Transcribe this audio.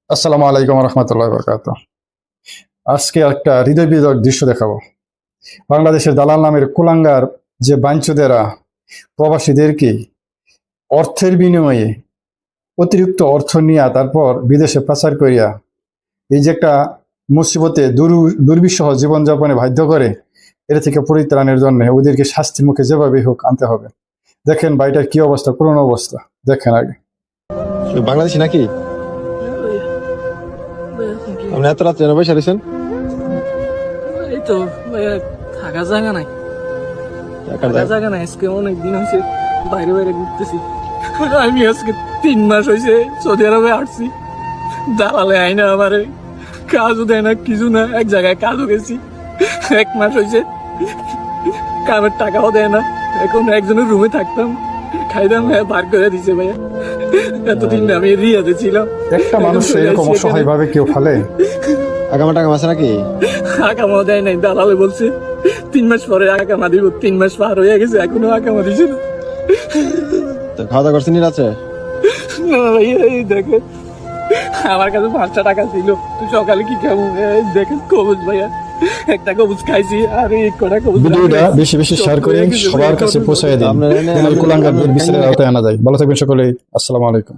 আসসালামু আলাইকুম রহমতুল্লাহ বরকাত। আজকে একটা হৃদয় বিদারক দৃশ্য দেখাবো। বাংলাদেশের দালাল নামের কুলাঙ্গার যে বাঞ্চুদেরা প্রবাসীদেরকে অর্থের বিনিময়ে অতিরিক্ত অর্থ নিয়ে তারপর বিদেশে পাচার করিয়া এই যে একটা মুসিবতে দুর্বিষহ জীবনযাপনে বাধ্য করে, এর থেকে পরিত্রাণের জন্য ওদেরকে শাস্তির মুখে যেভাবে হোক আনতে হবে। দেখেন বাড়িটার কি অবস্থা, করুণ অবস্থা দেখেন আগে। বাংলাদেশি নাকি? আপনি এত রাত্রে বসে রয়েছেন? এই তো ভাইয়া, থাকা জায়গা নাই, থাকা জায়গা নাই। আজকে অনেক দিন হয়েছে বাইরে বাইরে ঘুরতেছি। আমি আজকে 3 মাস হয়েছে সৌদি আরবে আসছি। দালালে আইনা আমারে কাজও দেয় না, কিছু না। এক জায়গায় কাজও গেছি, 1 মাস হয়েছে কামের টাকাও দেয় না। এখন একজনের রুমে থাকতাম, খাইতাম, বার করে দিছে ভাইয়া। এতদিন আমি রিয়াতে ছিলাম। একটা মানুষ এরকম অসহায় ভাবে কেউ ফেলে? আগামা টাকা আছে নাকি? আকামা দেয় নাই, দালালে বলছে 3 মাস পরে আকামা দিব। 3 মাস পার হয়ে গেছে, এখনো আকামা দিছে না। তো খাওয়া দাওয়া করছেন রাতে? না ভাইয়া, এই দেখে আমার কাছে 5টা টাকা ছিল, তো সকালে কি খাবো? এই দেখেন কবুজ ভাইয়া, একটা কবুজ খাইছি আর এই কটা কবুজ। ভিডিওটা বেশি বেশি শেয়ার করে সবার কাছে পৌঁছায় দিন, কুলাঙ্গারদের বিচারের আওতায় আনা যায়। ভালো থাকবেন সকলেই। আসসালামু আলাইকুম।